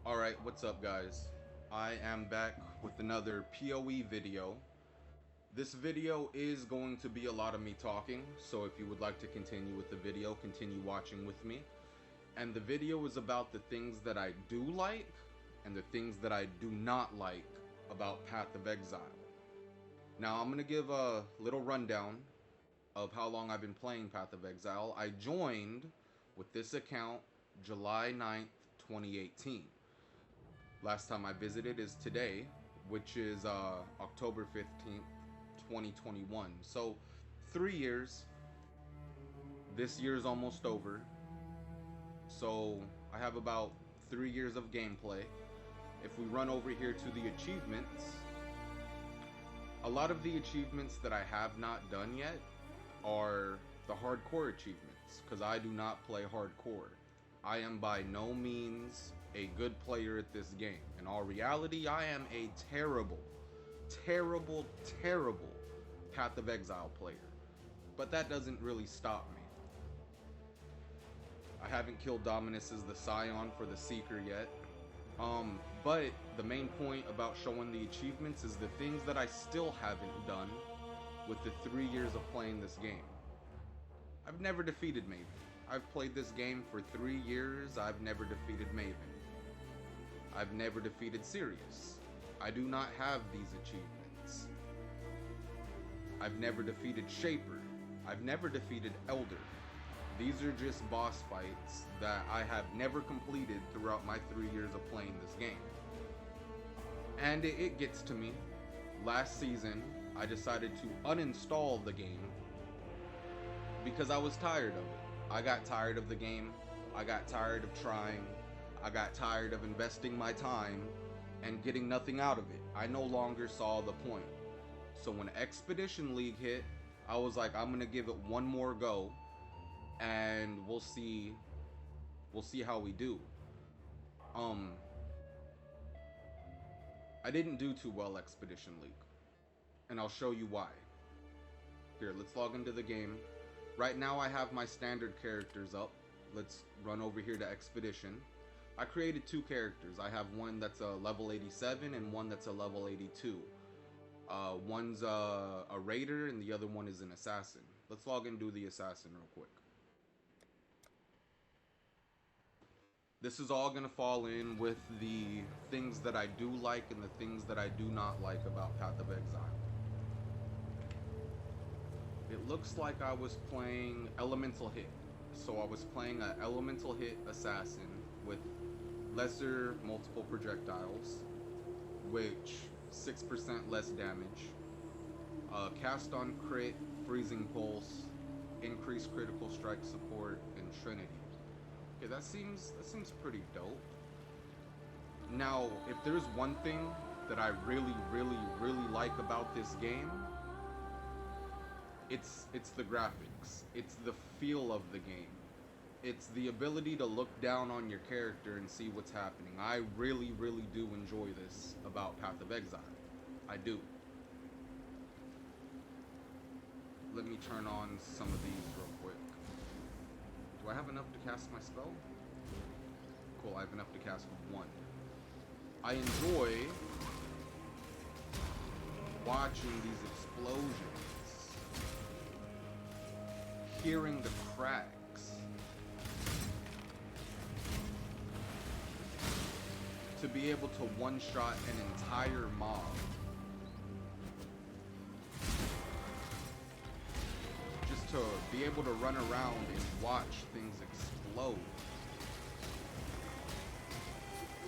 Alright, what's up guys? I am back with another PoE video. This video is going to be a lot of me talking, so if you would like to continue with the video, continue watching with me. And the video is about the things that I do like, and the things that I do not like about Path of Exile. Now I'm going to give a little rundown of how long I've been playing Path of Exile. I joined with this account July 9th, 2018. Last time I visited is today, which is October 15th, 2021. So 3 years. This year is almost over. So I have about 3 years of gameplay. If we run over here to the achievements, a lot of the achievements that I have not done yet are the hardcore achievements, because I do not play hardcore. I am by no means a good player at this game. In all reality, I am a terrible Path of Exile player. But that doesn't really stop me. I haven't killed Dominus as the Scion for the Seeker yet. But the main point about showing the achievements is the things that I still haven't done with the 3 years of playing this game. I've never defeated Maven. I've played this game for 3 years. I've never defeated Maven. I've never defeated Sirius. I do not have these achievements. I've never defeated Shaper. I've never defeated Elder. These are just boss fights that I have never completed throughout my 3 years of playing this game. And it gets to me. Last season, I decided to uninstall the game because I was tired of it. I got tired of the game. I got tired of trying. I got tired of investing my time and getting nothing out of it. I no longer saw the point. So when Expedition League hit, I was like, I'm gonna give it one more go, and we'll see how we do. I didn't do too well Expedition League, and I'll show you why. Here, let's log into the game. Right now I have my standard characters up. Let's run over here to Expedition. I created 2 characters. I have one that's a level 87 and one that's a level 82. One's a raider and the other one is an assassin. Let's log in and do the assassin real quick. This is all gonna fall in with the things that I do like and the things that I do not like about Path of Exile. It looks like I was playing Elemental Hit. So I was playing an Elemental Hit assassin with lesser multiple projectiles, which 6% less damage, cast on crit, freezing pulse, increased critical strike support, and Trinity. Okay, that seems pretty dope. Now, if there's one thing that I really like about this game, it's the graphics. It's the feel of the game. It's the ability to look down on your character and see what's happening. I really do enjoy this about Path of Exile. I do. Let me turn on some of these real quick. Do I have enough to cast my spell? Cool, I have enough to cast one. I enjoy watching these explosions, hearing the cracks, to be able to one-shot an entire mob. Just to be able to run around and watch things explode.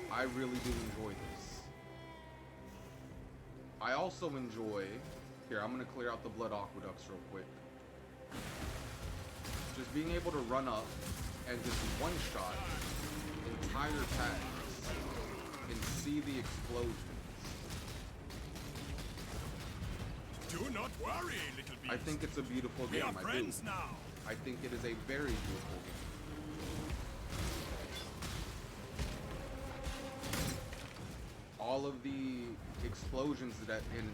I really do enjoy this. I also enjoy... Here, I'm going to clear out the blood aqueducts real quick. Just being able to run up and just one-shot entire packs and see the explosions. Do not worry, little beast. I think it's a beautiful game. We are friends now. I think it is a very beautiful game. All of the explosions and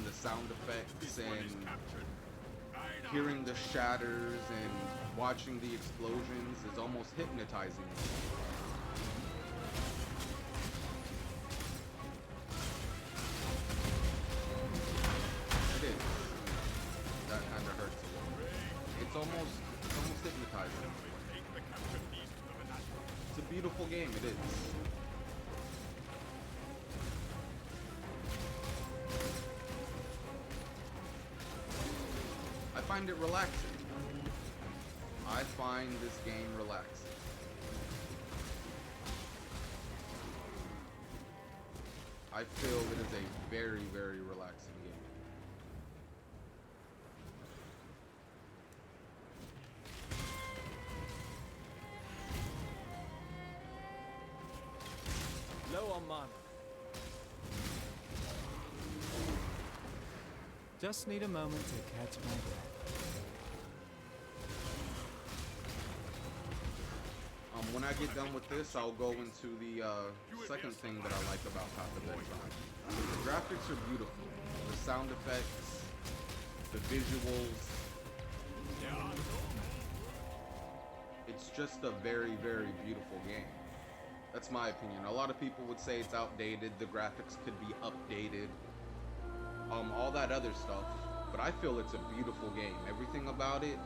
the sound effects and hearing the shatters and watching the explosions is almost hypnotizing me. It's a beautiful game, it is. I find it relaxing. I find this game relaxing. I feel it is a very, very relaxing game. Low on mana. Just need a moment to catch my breath. When I get done with this, I'll go into the second thing that I like about Path of Exile. The graphics are beautiful. The sound effects, the visuals. It's just a very, very beautiful game. That's my opinion. A lot of people would say it's outdated, the graphics could be updated, all that other stuff. But I feel it's a beautiful game. Everything about it,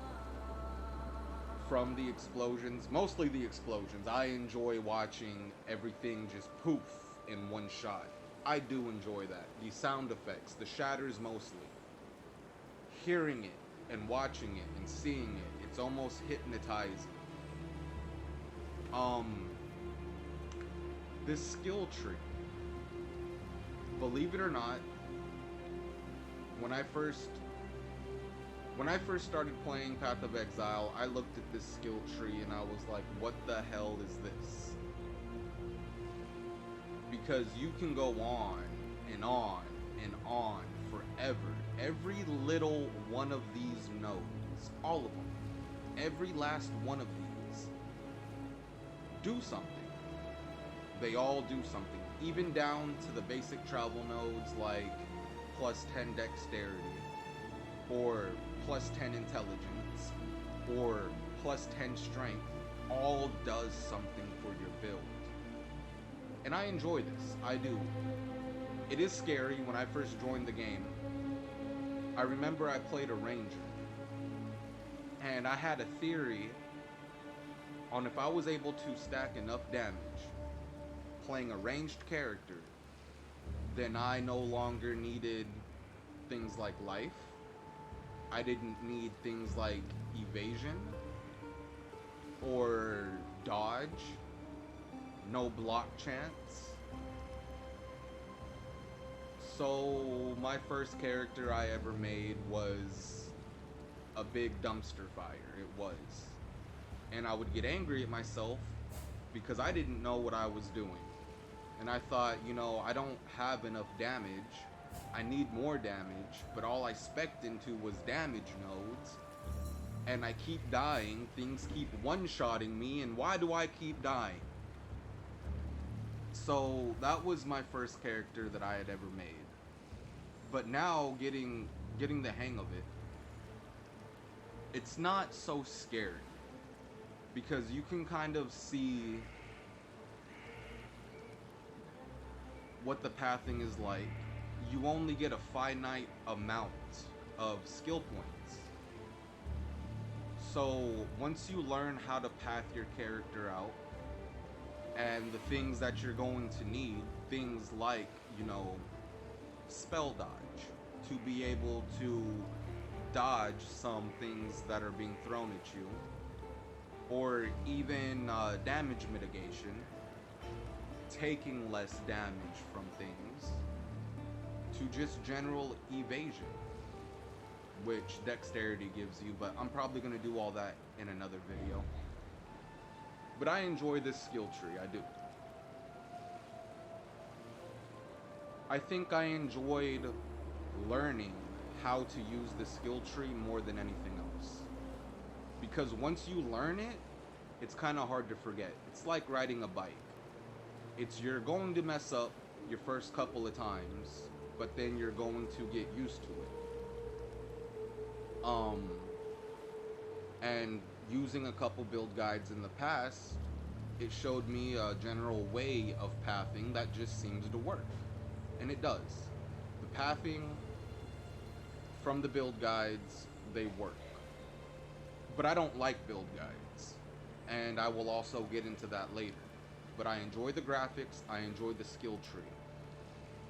from the explosions, mostly the explosions. I enjoy watching everything just poof in one shot. I do enjoy that. The sound effects, the shatters mostly. Hearing it and watching it and seeing it, it's almost hypnotizing. This skill tree, believe it or not, when I first started playing Path of Exile, I looked at this skill tree and I was like, what the hell is this? Because you can go on and on and on forever. Every little one of these nodes, all of them, every last one of these, do something. They all do something. Even down to the basic travel nodes like plus 10 dexterity, or plus 10 intelligence, or plus 10 strength, all does something for your build. And I enjoy this, I do. It is scary. When I first joined the game, I remember I played a ranger, and I had a theory on if I was able to stack enough damage playing a ranged character, then I no longer needed things like life. I didn't need things like evasion or dodge, no block chance. So my first character I ever made was a big dumpster fire. It was. And I would get angry at myself because I didn't know what I was doing. And I thought, you know, I don't have enough damage. I need more damage, but all I spec'd into was damage nodes. And I keep dying, things keep one-shotting me, and why do I keep dying? So that was my first character that I had ever made. But now, getting the hang of it, it's not so scary. Because you can kind of see what the pathing is like. You only get a finite amount of skill points. So once you learn how to path your character out, and the things that you're going to need, things like, you know, spell dodge, to be able to dodge some things that are being thrown at you, or even damage mitigation, taking less damage from things, to just general evasion, which dexterity gives you, but I'm probably going to do all that in another video. But I enjoy this skill tree, I do. I think I enjoyed learning how to use the skill tree more than anything else. Because once you learn it, it's kind of hard to forget. It's like riding a bike. You're going to mess up your first couple of times, but then you're going to get used to it. And using a couple build guides in the past, it showed me a general way of pathing that just seems to work. And it does. The pathing from the build guides, they work. But I don't like build guides. and I will also get into that later. But I enjoy the graphics, I enjoy the skill tree.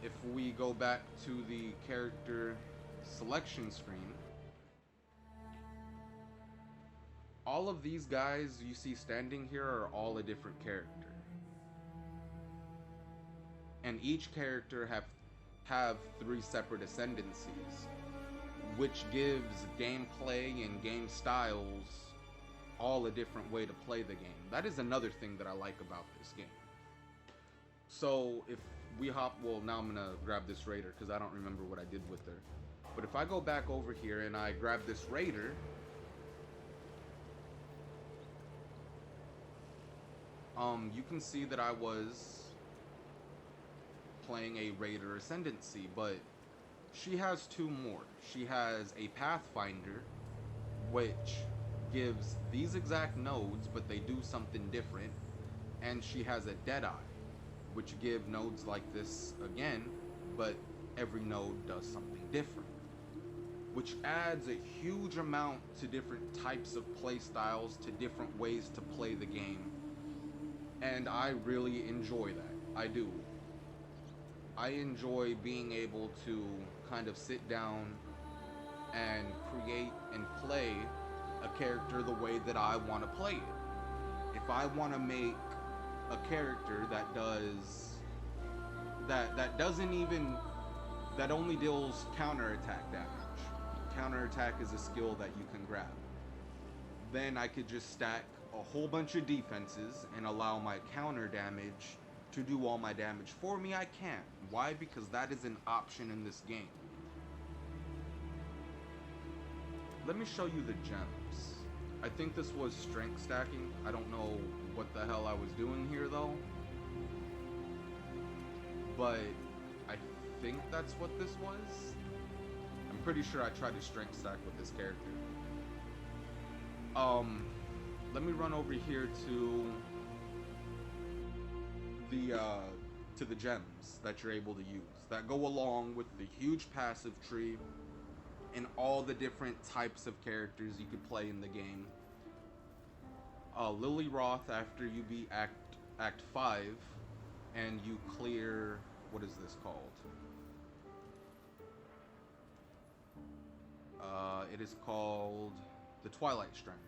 If we go back to the character selection screen, all of these guys you see standing here are all a different character. And each character have 3 separate ascendancies, which gives gameplay and game styles all a different way to play the game. That is another thing that I like about this game. So if we hop, well, now I'm gonna grab this raider because I don't remember what I did with her. But if I go back over here and I grab this raider, you can see that I was playing a raider ascendancy, but she has 2 more. She has a pathfinder, which gives these exact nodes, but they do something different. And she has a deadeye, which give nodes like this again, but every node does something different, which adds a huge amount to different types of play styles, to different ways to play the game. And I really enjoy that. I do. I enjoy being able to kind of sit down and create and play a character the way that I want to play it. If I want to make a character that does that only deals counterattack damage. Counterattack is a skill that you can grab. Then I could just stack a whole bunch of defenses and allow my counter damage to do all my damage for me. I can't. Why? Because that is an option in this game. Let me show you the gems. I think this was strength stacking. I don't know what the hell I was doing here though. But I think that's what this was. I'm pretty sure I tried to strength stack with this character. Let me run over here to the gems that you're able to use that go along with the huge passive tree and all the different types of characters you could play in the game. Lily Roth, after you beat Act 5 and you clear, what is this called? It is called the Twilight Strand.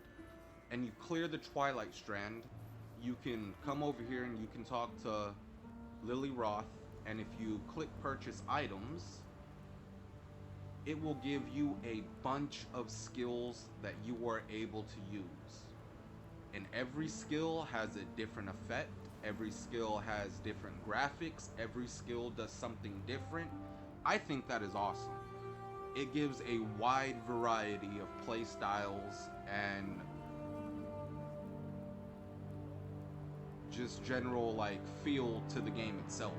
And you clear the Twilight Strand, you can come over here and you can talk to Lily Roth, and if you click purchase items, it will give you a bunch of skills that you are able to use. And every skill has a different effect, every skill has different graphics, every skill does something different. I think that is awesome. It gives a wide variety of play styles and just general like feel to the game itself.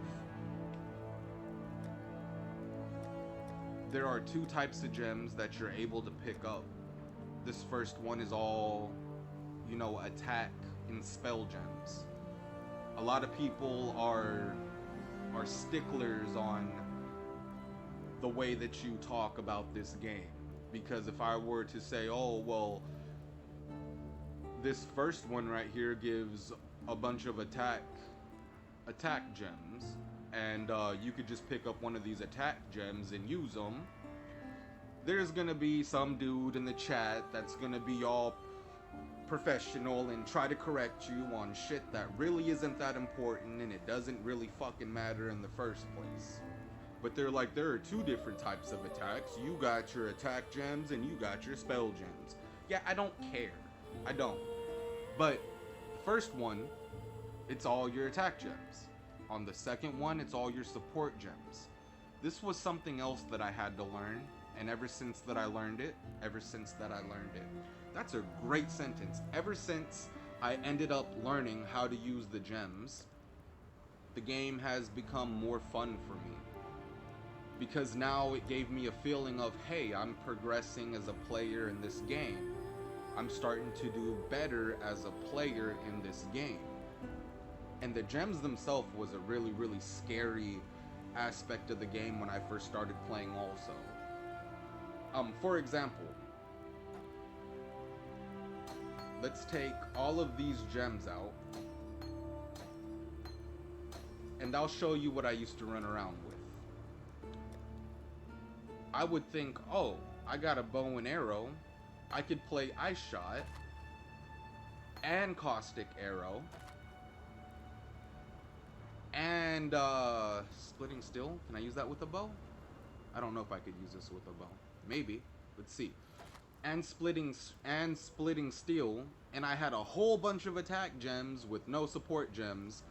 There are 2 types of gems that you're able to pick up. This first one is all, you know, attack and spell gems. A lot of people are sticklers on the way that you talk about this game, because if I were to say, oh well, this first one right here gives a bunch of attack gems, and you could just pick up one of these attack gems and use them, there's gonna be some dude in the chat that's gonna be all professional and try to correct you on shit that really isn't that important and it doesn't really fucking matter in the first place. But they're like, there are 2 different types of attacks. You got your attack gems and you got your spell gems. Yeah, I don't care. I don't. But first one, it's all your attack gems. On the second one, it's all your support gems. This was something else that I had to learn, and ever since that I learned it, that's a great sentence. Ever since I ended up learning how to use the gems, the game has become more fun for me. Because now it gave me a feeling of, hey, I'm progressing as a player in this game. I'm starting to do better as a player in this game. And the gems themselves was a really, really scary aspect of the game when I first started playing also. For example, let's take all of these gems out, and I'll show you what I used to run around with. I would think, oh, I got a bow and arrow, I could play Ice Shot and Caustic Arrow and Splitting Steel. Can I use that with a bow? I don't know if I could use this with a bow. Maybe. Let's see. And splitting Steel, and I had a whole bunch of attack gems with no support gems.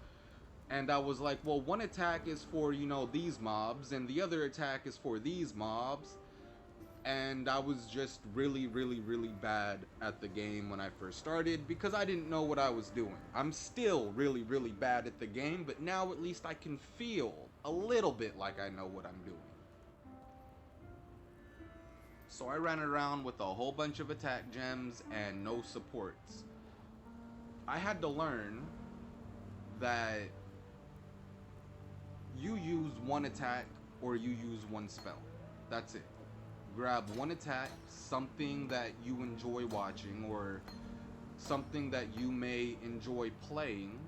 And I was like, well, one attack is for, you know, these mobs, and the other attack is for these mobs. And I was just really, really, really bad at the game when I first started because I didn't know what I was doing. I'm still really, really bad at the game, but now at least I can feel a little bit like I know what I'm doing. So I ran around with a whole bunch of attack gems and no supports. I had to learn that you use one attack or you use one spell. That's it. Grab one attack, something that you enjoy watching or something that you may enjoy playing.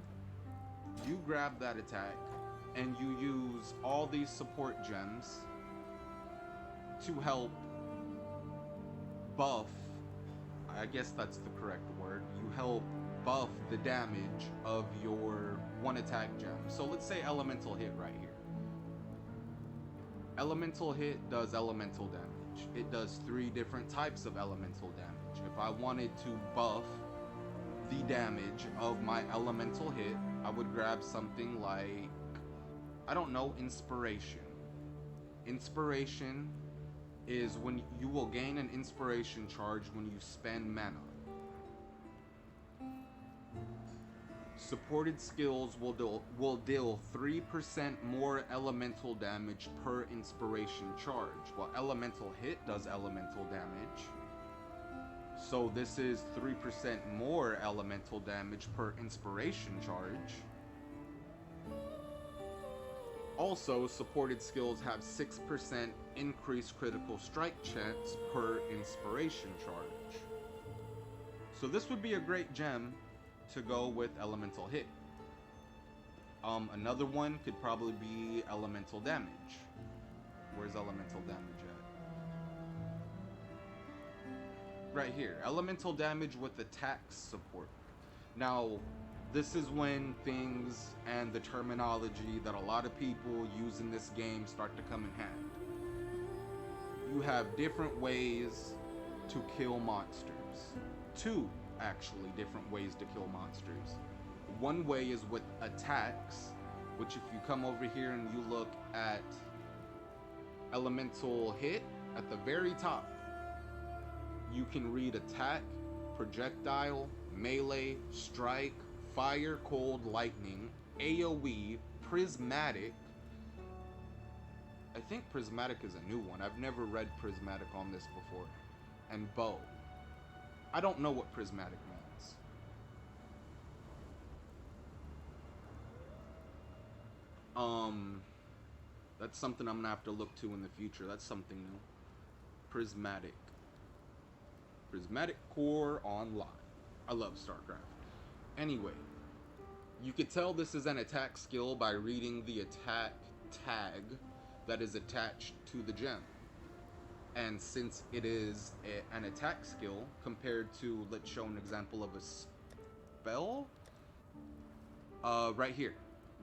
You grab that attack and you use all these support gems to help buff, I guess that's the correct word, you help buff the damage of your one attack gem. So let's say Elemental Hit right here. Elemental Hit does elemental damage. It does 3 different types of elemental damage. If I wanted to buff the damage of my elemental hit, I would grab something like, I don't know, Inspiration. Inspiration is when you will gain an inspiration charge when you spend mana. Supported skills will deal 3% more elemental damage per inspiration charge, while elemental hit does elemental damage. So this is 3% more elemental damage per inspiration charge. Also, supported skills have 6% increased critical strike chance per inspiration charge. So this would be a great gem to go with elemental hit. Another one could probably be elemental damage. Where's elemental damage at? Right here. Elemental damage with attack support. Now, this is when things and the terminology that a lot of people use in this game start to come in hand. You have different ways to kill monsters. 2 actually different ways to kill monsters. One way is with attacks, which if you come over here and you look at elemental hit at the very top, you can read attack, projectile, melee, strike, fire, cold, lightning, AoE, prismatic. I think prismatic is a new one. I've never read prismatic on this before. And bow. I don't know what prismatic means. That's something I'm gonna have to look to in the future. That's something new. Prismatic. Prismatic Core Online. I love StarCraft. Anyway, you could tell this is an attack skill by reading the attack tag that is attached to the gem. And since it is an attack skill compared to, let's show an example of a spell. Right here,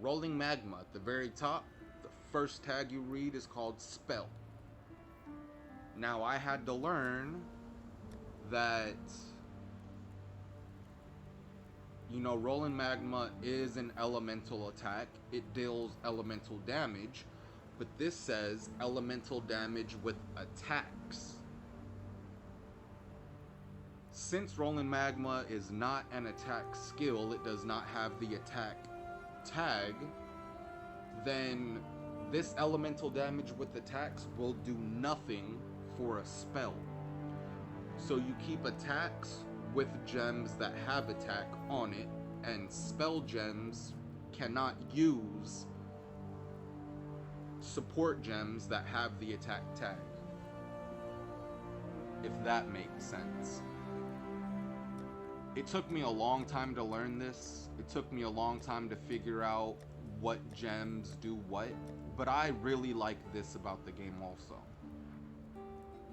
Rolling Magma at the very top, the first tag you read is called spell. Now I had to learn that, you know, Rolling Magma is an elemental attack. It deals elemental damage. But this says elemental damage with attacks. Since Rolling Magma is not an attack skill, it does not have the attack tag, then this elemental damage with attacks will do nothing for a spell. So you keep attacks with gems that have attack on it, and spell gems cannot use support gems that have the attack tag. If that makes sense. It took me a long time to learn this. It took me a long time to figure out what gems do what, but I really like this about the game also.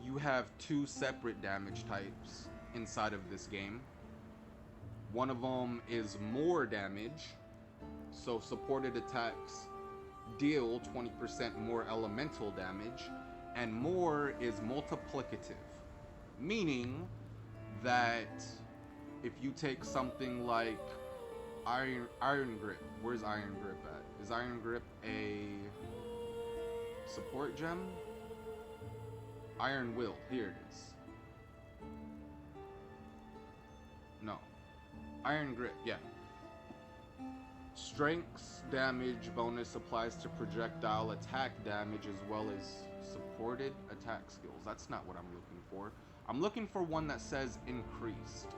You have two separate damage types inside of this game. One of them is more damage, so supported attacks deal 20% more elemental damage, and more is multiplicative, meaning that if you take something like Iron Grip, where's Iron Grip at? Is Iron Grip a support gem? Iron Will, here it is. No. Iron Grip, yeah. Strength's damage bonus applies to projectile attack damage as well as supported attack skills. That's not what I'm looking for. I'm looking for one that says increased.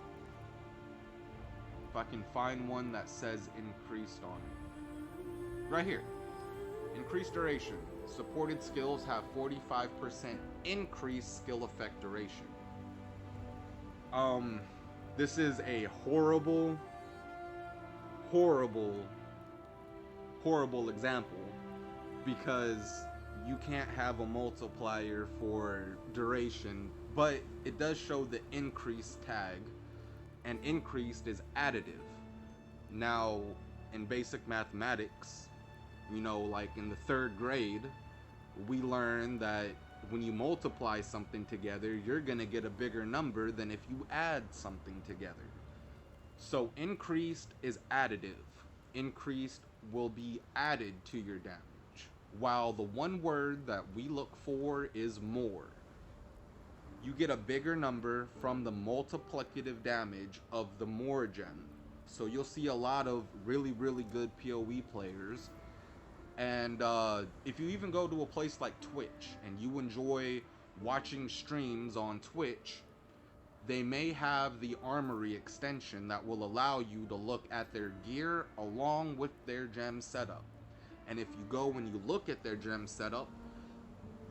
If I can find one that says increased on it. Right here. Increased duration. Supported skills have 45% increased skill effect duration. This is a horrible example because you can't have a multiplier for duration, but it does show the increased tag, and increased is additive. Now, in basic mathematics, you know, like in the 3rd grade, we learn that when you multiply something together, you're gonna get a bigger number than if you add something together. So increased is additive. Increased will be added to your damage, while the one word that we look for is more. You get a bigger number from the multiplicative damage of the more gem. So you'll see a lot of really good PoE players. And if you even go to a place like Twitch and you enjoy watching streams on Twitch, they may have the armory extension that will allow you to look at their gear along with their gem setup. And if you go and you look at their gem setup,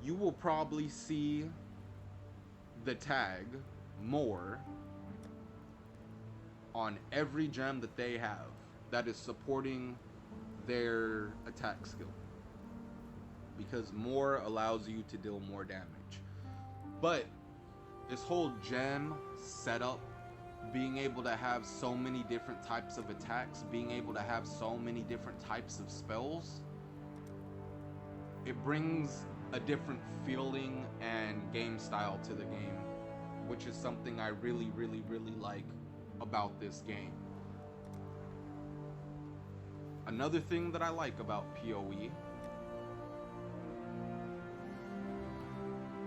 you will probably see the tag more on every gem that they have that is supporting their attack skill, because more allows you to deal more damage. But this whole gem setup, being able to have so many different types of attacks, being able to have so many different types of spells, it brings a different feeling and game style to the game, which is something I really like about this game. Another thing that I like about PoE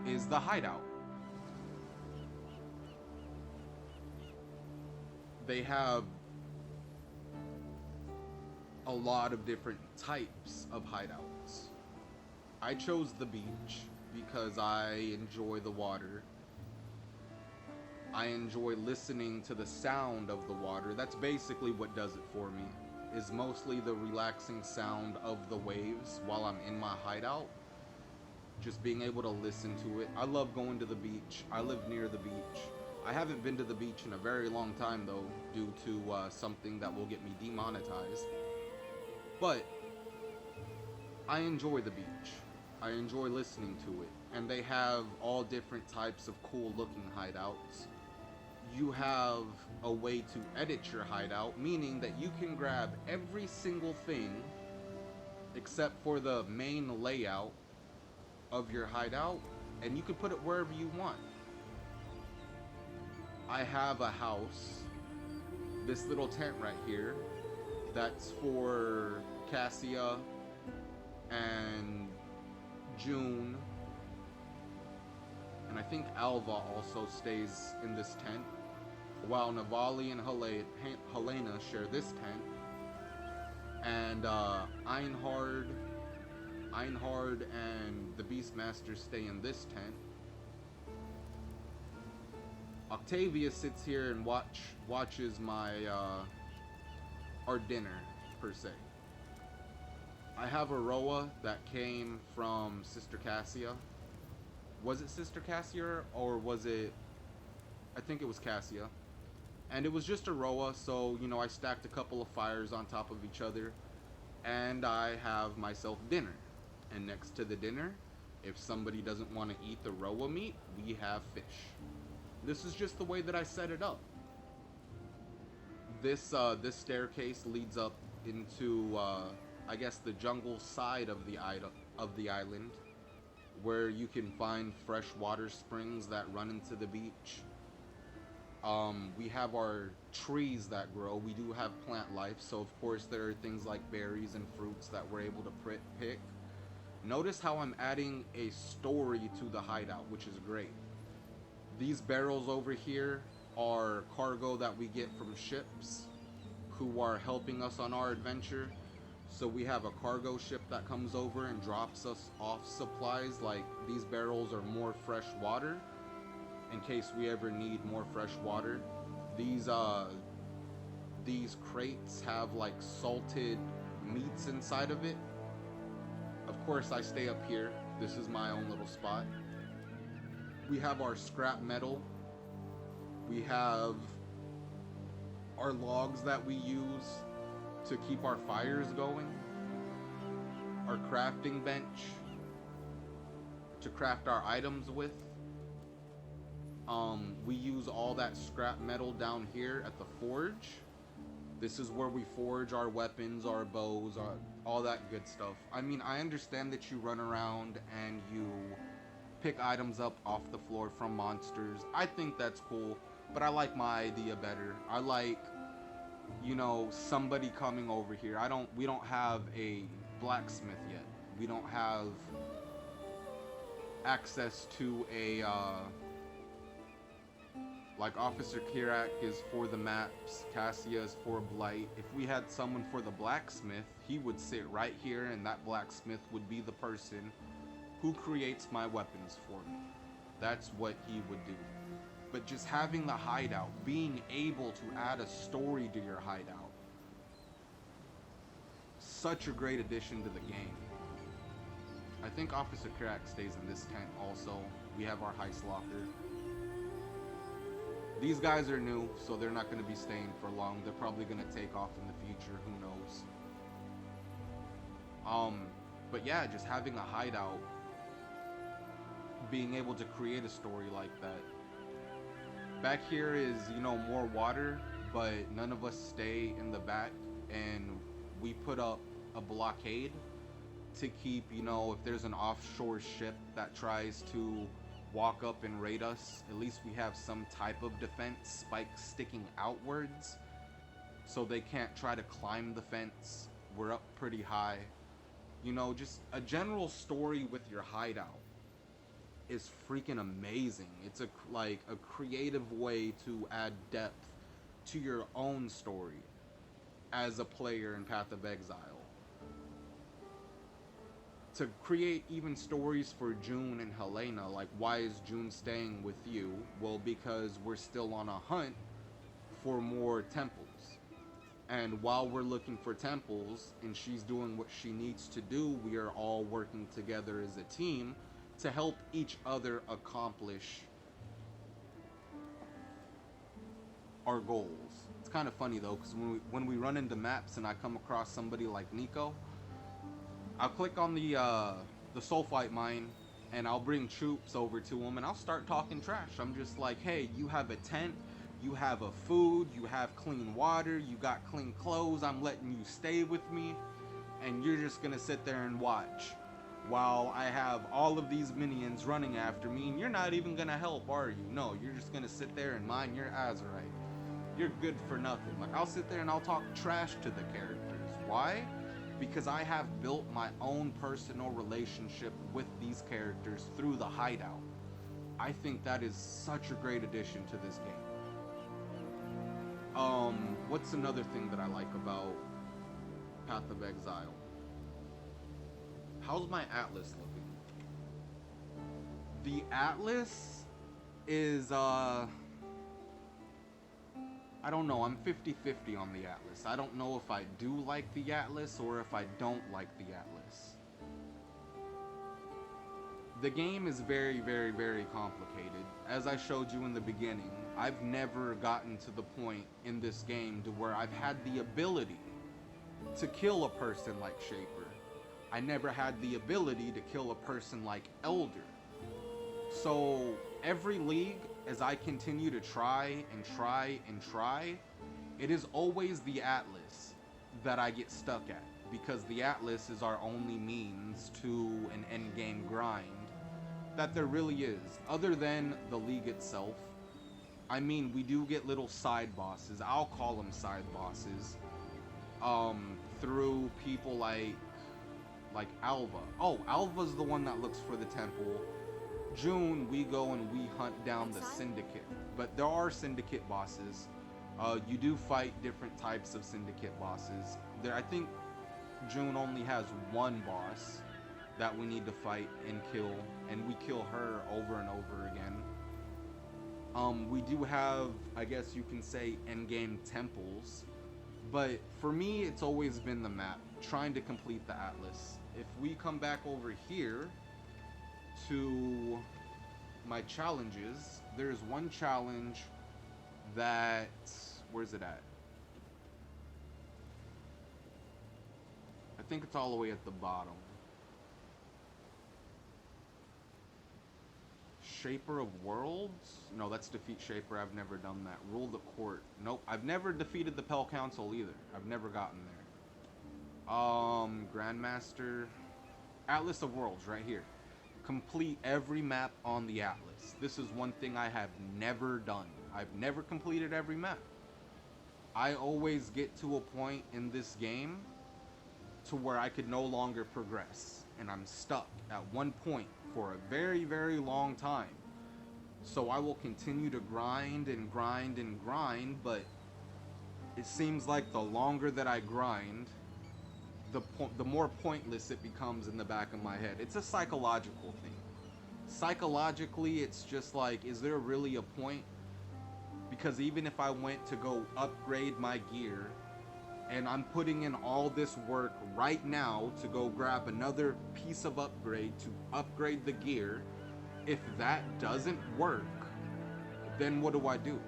is the Hideout. They have a lot of different types of hideouts. I chose the beach because I enjoy the water. I enjoy listening to the sound of the water. That's basically what does it for me, is mostly the relaxing sound of the waves while I'm in my hideout. Just being able to listen to it. I love going to the beach. I live near the beach. I haven't been to the beach in a very long time though, due to something that will get me demonetized. But I enjoy the beach. I enjoy listening to it. And they have all different types of cool looking hideouts. You have a way to edit your hideout, meaning that you can grab every single thing except for the main layout of your hideout, and you can put it wherever you want. I have a house, this little tent right here, that's for Cassia and June, and I think Alva also stays in this tent, while Navali and Helena share this tent, and Einhard and the Beastmaster stay in this tent. Octavia sits here and watches my our dinner per se. I have a Roa that came from Sister Cassia. Was it Sister Cassia or was it? I think it was Cassia. And it was just a Roa, so, you know, I stacked a couple of fires on top of each other. And I have myself dinner. And next to the dinner, if somebody doesn't want to eat the Roa meat, we have fish. This is just the way that I set it up. This staircase leads up into, I guess, the jungle side of the island, where you can find fresh water springs that run into the beach. We have our trees that grow. We do have plant life, so of course there are things like berries and fruits that we're able to pick. Notice how I'm adding a story to the hideout, which is great. These barrels over here are cargo that we get from ships who are helping us on our adventure. So we have a cargo ship that comes over and drops us off supplies, like these barrels are more fresh water in case we ever need more fresh water. These crates have like salted meats inside of it. Of course I stay up here. This is my own little spot. We have our scrap metal. We have our logs that we use to keep our fires going. Our crafting bench to craft our items with. We use all that scrap metal down here at the forge. This is where we forge our weapons, our bows, all that good stuff. I mean, I understand that you run around and you pick items up off the floor from monsters. I think that's cool, but I like my idea better. I like, you know, somebody coming over here. We don't have a blacksmith yet. We don't have access to a, like Officer Kirak is for the maps, Cassia is for Blight. If we had someone for the blacksmith, he would sit right here and that blacksmith would be the person who creates my weapons for me. That's what he would do. But just having the hideout, being able to add a story to your hideout, such a great addition to the game. I think Officer Kirak stays in this tent also. We have our heist locker. These guys are new, so they're not going to be staying for long. They're probably going to take off in the future, who knows. But yeah, just having a hideout, being able to create a story like that. Back here is, you know, more water, but none of us stay in the back, and we put up a blockade to keep, you know, if there's an offshore ship that tries to walk up and raid us, at least we have some type of defense, spikes sticking outwards, so they can't try to climb the fence. We're up pretty high. You know, just a general story with your hideout is freaking amazing. It's like a creative way to add depth to your own story as a player in Path of Exile. To create even stories for June and Helena, like why is June staying with you? Well, because we're still on a hunt for more temples. And while we're looking for temples and she's doing what she needs to do, we are all working together as a team to help each other accomplish our goals. It's kind of funny though, because when we run into maps and I come across somebody like Nico, I'll click on the sulfite mine and I'll bring troops over to him and I'll start talking trash. I'm just like, hey, you have a tent, you have a food, you have clean water, you got clean clothes, I'm letting you stay with me, and you're just gonna sit there and watch while I have all of these minions running after me, and you're not even gonna help, are you? No, you're just gonna sit there and mind your Azurite. You're good for nothing. Like, I'll sit there and I'll talk trash to the characters. Why? Because I have built my own personal relationship with these characters through the hideout. I think that is such a great addition to this game. What's another thing that I like about Path of Exile? How's my Atlas looking? The Atlas is, I don't know, I'm 50-50 on the Atlas. I don't know if I do like the Atlas or if I don't like the Atlas. The game is very, very, very complicated. As I showed you in the beginning, I've never gotten to the point in this game to where I've had the ability to kill a person like Shaper. I never had the ability to kill a person like Elder. So every league, as I continue to try and try and try, it is always the Atlas that I get stuck at, because the Atlas is our only means to an endgame grind that there really is, other than the league itself. I mean, we do get little side bosses, I'll call them side bosses, through people like Alva. Oh, Alva's the one that looks for the temple. June, we go and we hunt down the Syndicate. But there are Syndicate bosses. You do fight different types of Syndicate bosses. I think June only has one boss that we need to fight and kill, and we kill her over and over again. We do have, I guess you can say, endgame temples, but for me, it's always been the map, trying to complete the Atlas. If we come back over here to my challenges, there's one challenge that, where's it at? I think it's all the way at the bottom. Shaper of Worlds? No, that's defeat Shaper. I've never done that. Rule the court. Nope. I've never defeated the Pell Council either. I've never gotten there. Grandmaster. Atlas of Worlds right here. Complete every map on the Atlas. This is one thing I have never done. I've never completed every map. I always get to a point in this game to where I could no longer progress, and I'm stuck at one point for a very, very long time. So I will continue to grind and grind and grind, but it seems like the longer that I grind, the more pointless it becomes in the back of my head. It's a psychological thing. Psychologically, it's just like, is there really a point? Because even if I went to go upgrade my gear, and I'm putting in all this work right now to go grab another piece of upgrade to upgrade the gear, if that doesn't work, then what do I do?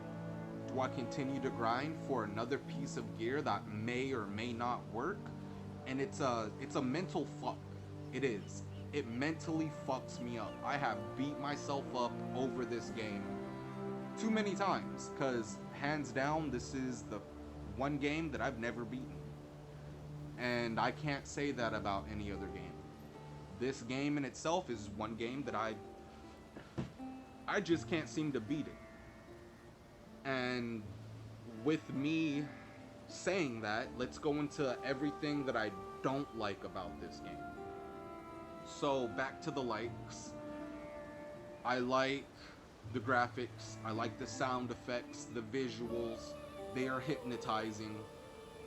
Do I continue to grind for another piece of gear that may or may not work? And it's a mental fuck. It is. It mentally fucks me up. I have beat myself up over this game too many times, because hands down, this is the one game that I've never beaten. And I can't say that about any other game. This game in itself is one game that I just can't seem to beat it. And with me saying that, let's go into everything that I don't like about this game. So back to the likes. I like the graphics, I like the sound effects, the visuals. They are hypnotizing.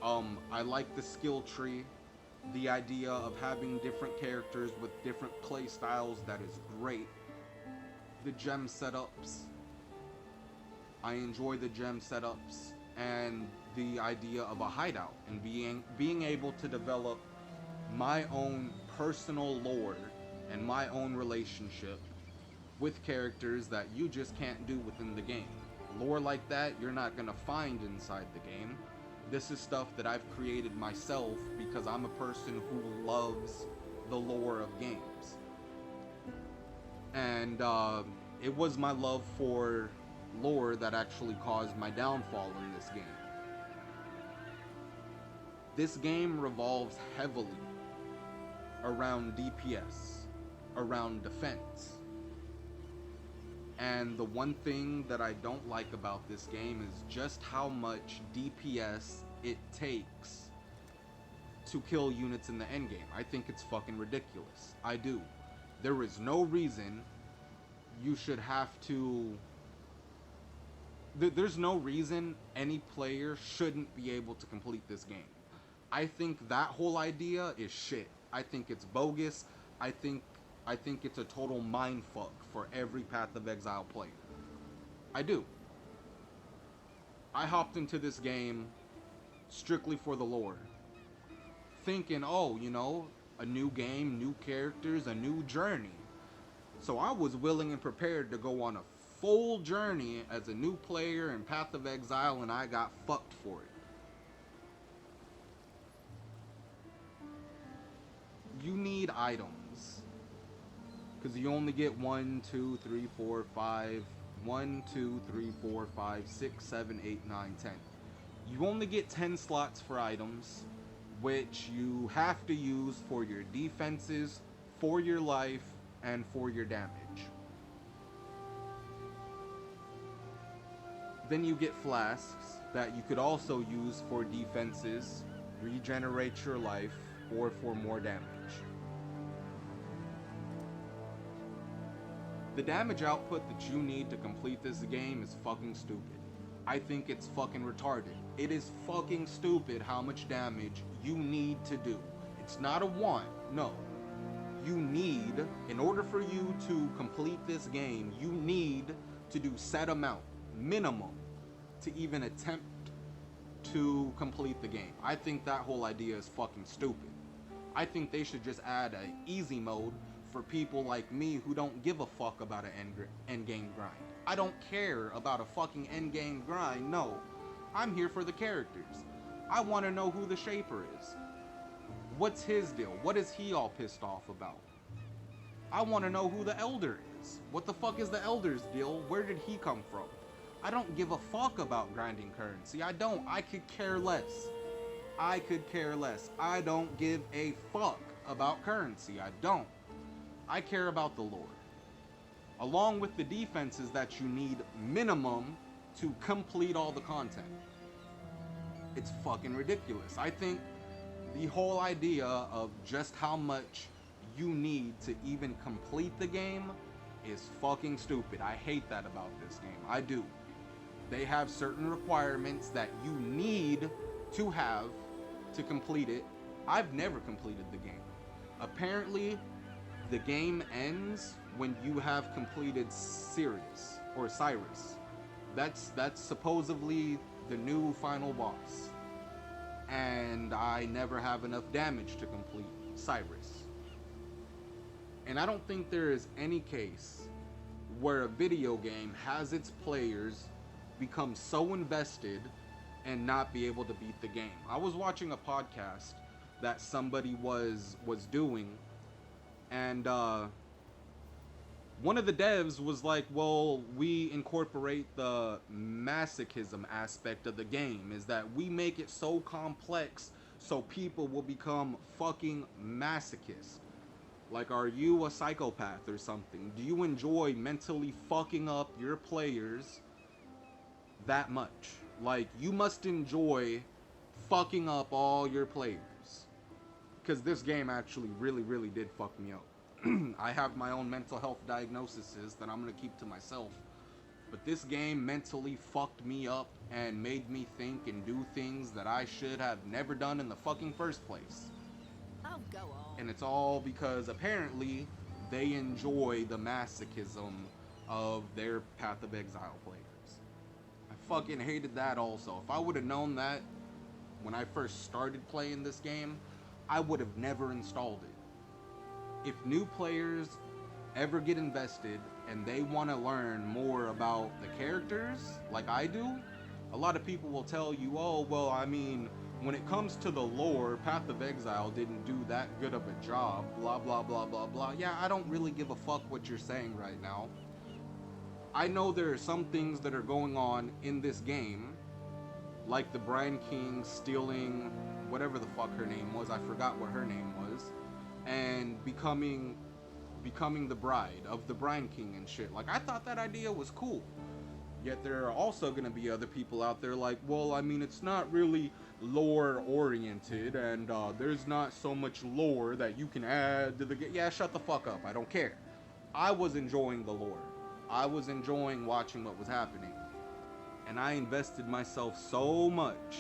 I like the skill tree. The idea of having different characters with different play styles, that is great. The gem setups. I enjoy the gem setups and the idea of a hideout and being able to develop my own personal lore and my own relationship with characters that you just can't do within the game. Lore like that you're not gonna find inside the game. This is stuff that I've created myself because I'm a person who loves the lore of games. And it was my love for lore that actually caused my downfall in this game. This game revolves heavily around DPS, around defense. And the one thing that I don't like about this game is just how much DPS it takes to kill units in the endgame. I think it's fucking ridiculous. I do. There is no reason you should have to... There's no reason any player shouldn't be able to complete this game. I think that whole idea is shit. I think it's bogus. I think it's a total mindfuck for every Path of Exile player. I do. I hopped into this game strictly for the lore. Thinking, oh, you know, a new game, new characters, a new journey. So I was willing and prepared to go on a full journey as a new player in Path of Exile, and I got fucked for it. You need items. Because you only get 1, 2, 3, 4, 5. 1, 2, 3, 4, 5, 6, 7, 8, 9, 10. You only get 10 slots for items, which you have to use for your defenses, for your life, and for your damage. Then you get flasks that you could also use for defenses, regenerate your life, or for more damage. The damage output that you need to complete this game is fucking stupid. I think it's fucking retarded. It is fucking stupid how much damage you need to do. It's not a want, no. You need, in order for you to complete this game, you need to do set amount, minimum, to even attempt to complete the game. I think that whole idea is fucking stupid. I think they should just add an easy mode for people like me who don't give a fuck about an end game grind. I don't care about a fucking end game grind, no. I'm here for the characters. I want to know who the Shaper is. What's his deal? What is he all pissed off about? I want to know who the Elder is. What the fuck is the Elder's deal? Where did he come from? I don't give a fuck about grinding currency. I don't. I could care less. I could care less. I don't give a fuck about currency. I don't. I care about the lore. Along with the defenses that you need minimum to complete all the content. It's fucking ridiculous. I think the whole idea of just how much you need to even complete the game is fucking stupid. I hate that about this game. I do. They have certain requirements that you need to have to complete it. I've never completed the game. Apparently, the game ends when you have completed Sirius or Cyrus. That's supposedly the new final boss. And I never have enough damage to complete Cyrus. And I don't think there is any case where a video game has its players become so invested and not be able to beat the game. I was watching a podcast that somebody was doing, and one of the devs was like, well, we incorporate the masochism aspect of the game, is that we make it so complex so people will become fucking masochists. Like, are you a psychopath or something? Do you enjoy mentally fucking up your players that much? Like, you must enjoy fucking up all your players. Because this game actually really did fuck me up. I have my own mental health diagnoses that I'm going to keep to myself. But this game mentally fucked me up and made me think and do things that I should have never done in the fucking first place. Oh, go on. And it's all because apparently they enjoy the masochism of their Path of Exile players. I fucking hated that also. If I would have known that when I first started playing this game, I would have never installed it. If new players ever get invested and they want to learn more about the characters, like I do, a lot of people will tell you, oh, well, I mean, when it comes to the lore, Path of Exile didn't do that good of a job, blah, blah, blah, blah, blah. Yeah, I don't really give a fuck what you're saying right now. I know there are some things that are going on in this game, like the Brine King stealing whatever the fuck her name was, I forgot what her name was, and becoming the bride of the Brine King and shit. Like, I thought that idea was cool. Yet there are also going to be other people out there like, well, I mean, it's not really lore oriented, and there's not so much lore that you can add to the game. Yeah, shut the fuck up. I don't care. I was enjoying the lore. I was enjoying watching what was happening. And I invested myself so much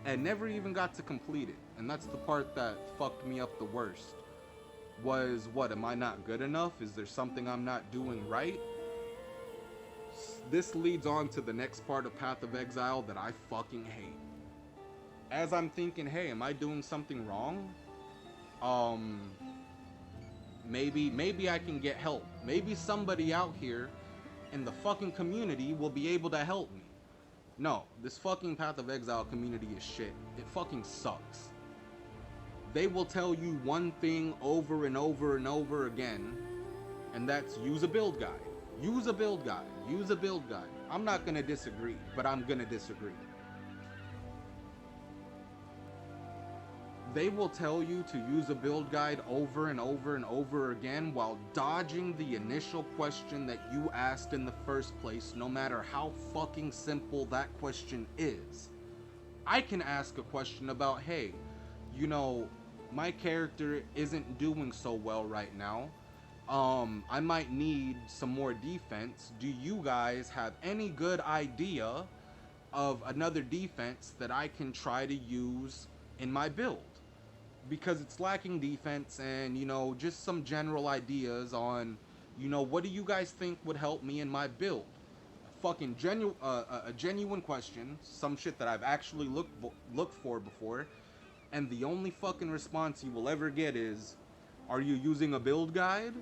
and never even got to complete it. And that's the part that fucked me up the worst. Was, what, am I not good enough? Is there something I'm not doing right? This leads on to the next part of Path of Exile that I fucking hate. As I'm thinking, hey, am I doing something wrong? maybe I can get help. Maybe somebody out here in the fucking community will be able to help me. No, this fucking Path of Exile community is shit. It fucking sucks. They will tell you one thing over and over and over again, and that's use a build guide. Use a build guide. Use a build guide. I'm not gonna disagree, but I'm gonna disagree. They will tell you to use a build guide over and over and over again while dodging the initial question that you asked in the first place, no matter how fucking simple that question is. I can ask a question about, hey, you know, my character isn't doing so well right now. I might need some more defense. Do you guys have any good idea of another defense that I can try to use in my build? Because it's lacking defense, and, you know, just some general ideas on, you know, what do you guys think would help me in my build? A genuine question, some shit that I've actually looked for before, and the only fucking response you will ever get is, are you using a build guide?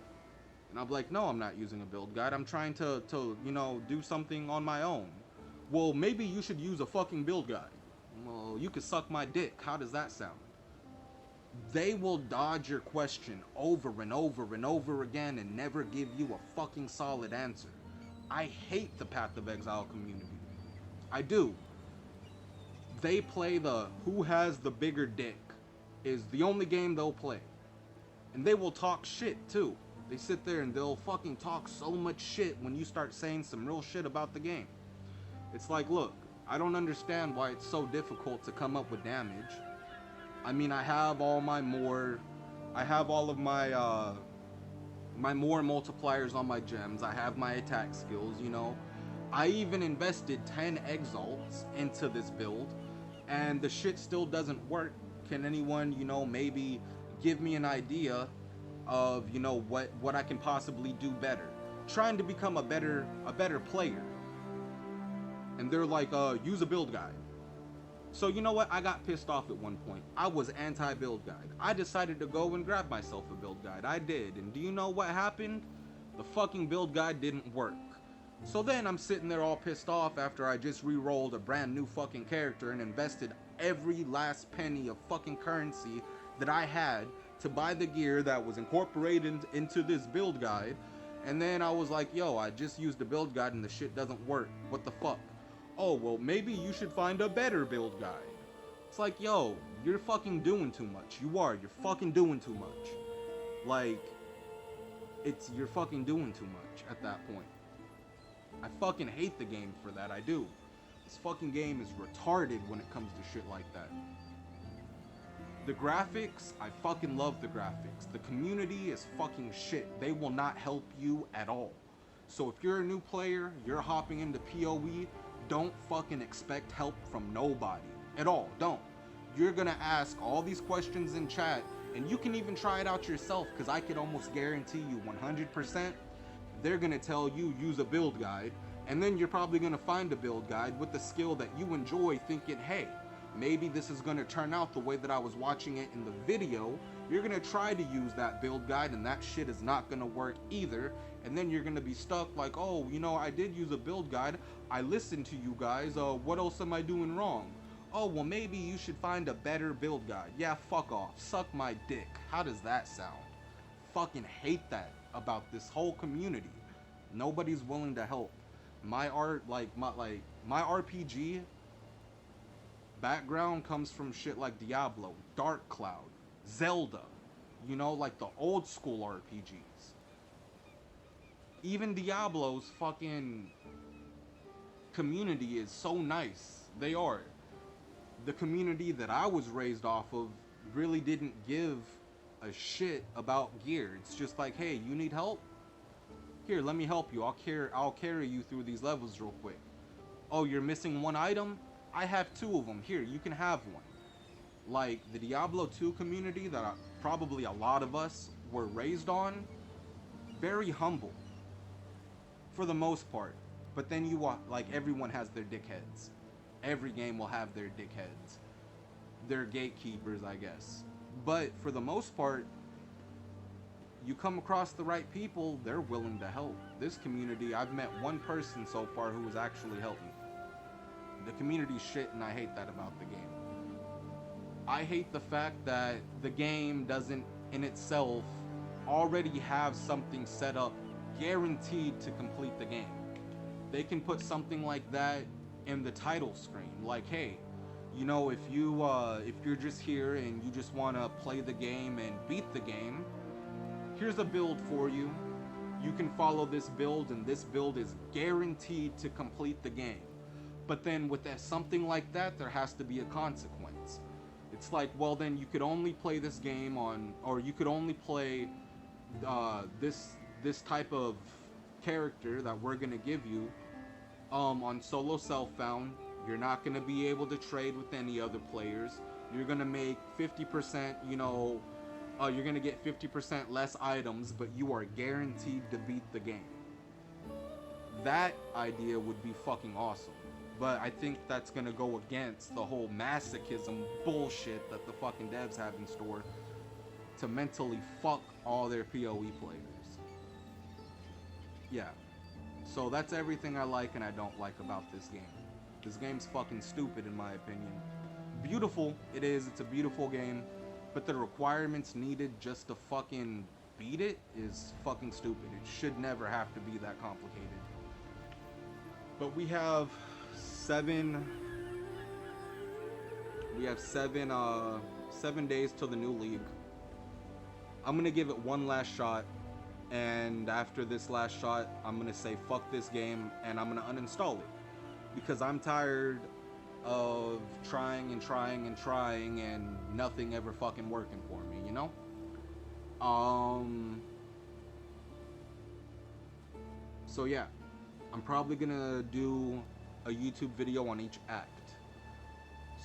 And I'm like, no, I'm not using a build guide. I'm trying to you know, do something on my own. Well, maybe you should use a fucking build guide. Well, you could suck my dick. How does that sound? They will dodge your question over and over and over again and never give you a fucking solid answer. I hate the Path of Exile community. I do. They play the who has the bigger dick is the only game they'll play. And they will talk shit too. They sit there and they'll fucking talk so much shit when you start saying some real shit about the game. It's like, look, I don't understand why it's so difficult to come up with damage. I mean, I have all of my more multipliers on my gems. I have my attack skills, you know. I even invested 10 exalts into this build, and the shit still doesn't work. Can anyone, you know, maybe give me an idea of, you know, what I can possibly do better? Trying to become a better player. And they're like, use a build guide. So you know what? I got pissed off at one point. I was anti-build guide. I decided to go and grab myself a build guide. I did. And do you know what happened? The fucking build guide didn't work. So then I'm sitting there all pissed off after I just re-rolled a brand new fucking character and invested every last penny of fucking currency that I had to buy the gear that was incorporated into this build guide. And then I was like, yo, I just used the build guide and the shit doesn't work. What the fuck? Oh, well, maybe you should find a better build guide. It's like, yo, you're fucking doing too much. You are. You're fucking doing too much. Like, you're fucking doing too much at that point. I fucking hate the game for that. I do. This fucking game is retarded when it comes to shit like that. The graphics, I fucking love the graphics. The community is fucking shit. They will not help you at all. So if you're a new player, you're hopping into PoE, don't fucking expect help from nobody at all. Don't. You're gonna ask all these questions in chat, and you can even try it out yourself, because I could almost guarantee you 100% they're gonna tell you use a build guide, and then you're probably gonna find a build guide with the skill that you enjoy, thinking, hey, maybe this is gonna turn out the way that I was watching it in the video. You're gonna try to use that build guide, and that shit is not gonna work either. And then you're gonna be stuck like, oh, you know, I did use a build guide. I listened to you guys. What else am I doing wrong? Oh, well, maybe you should find a better build guide. Yeah, fuck off. Suck my dick. How does that sound? Fucking hate that about this whole community. Nobody's willing to help. My RPG background comes from shit like Diablo, Dark Cloud, Zelda. You know, like the old school RPGs. Even Diablo's fucking community is so nice. They are. The community that I was raised off of really didn't give a shit about gear. It's just like, hey, you need help? Here, let me help you. I'll carry you through these levels real quick. Oh, you're missing one item? I have 2 of them. Here, you can have one. Like, the Diablo 2 community that probably a lot of us were raised on, very humble. For the most part. But then like, everyone has their dickheads. Every game will have their dickheads. They're gatekeepers, I guess. But for the most part, you come across the right people, they're willing to help. This community, I've met one person so far who has actually helped me. The community's shit, and I hate that about the game. I hate the fact that the game doesn't, in itself, already have something set up guaranteed to complete the game. They can put something like that in the title screen, like, hey, you know, if you're just here and you just want to play the game and beat the game, here's a build for you. You can follow this build, and this build is guaranteed to complete the game. But then with that, something like that, there has to be a consequence. It's like, well, then you could only play this game on, or you could only play this type of character that we're gonna give you on solo self-found. You're not gonna be able to trade with any other players. You're gonna make 50%, you know, you're gonna get 50% less items, but you are guaranteed to beat the game. That idea would be fucking awesome. But I think that's gonna go against the whole masochism bullshit that the fucking devs have in store to mentally fuck all their PoE players. Yeah. So that's everything I like and I don't like about this game. This game's fucking stupid in my opinion. Beautiful, it is, it's a beautiful game, but the requirements needed just to fucking beat it is fucking stupid. It should never have to be that complicated. But we have seven days till the new league. I'm gonna give it one last shot, and after this last shot, I'm gonna say fuck this game and I'm gonna uninstall it, because I'm tired of trying and nothing ever fucking working for me, you know? So yeah, I'm probably gonna do a YouTube video on each act.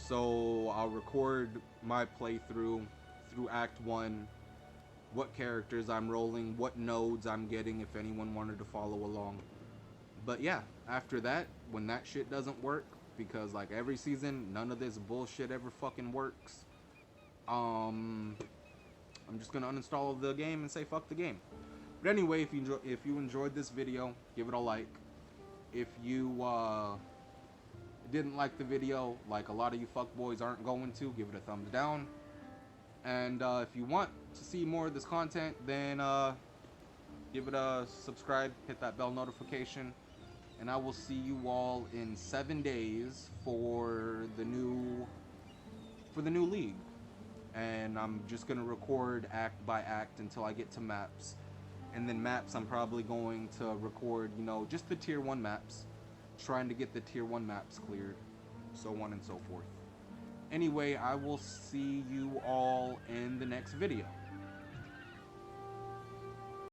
So I'll record my playthrough through Act 1, what characters I'm rolling, what nodes I'm getting if anyone wanted to follow along. But yeah, after that, when that shit doesn't work, because like every season, none of this bullshit ever fucking works, I'm just gonna uninstall the game and say fuck the game. But anyway, if you enjoyed this video, give it a like. If you didn't like the video, like a lot of you fuckboys aren't going to, give it a thumbs down. And if you want to see more of this content, then give it a subscribe, hit that bell notification, and I will see you all in 7 days for the new league. And I'm just gonna record act by act until I get to maps. And then maps, I'm probably going to record, you know, just the tier 1 maps, trying to get the tier 1 maps cleared, so on and so forth. Anyway, I will see you all in the next video.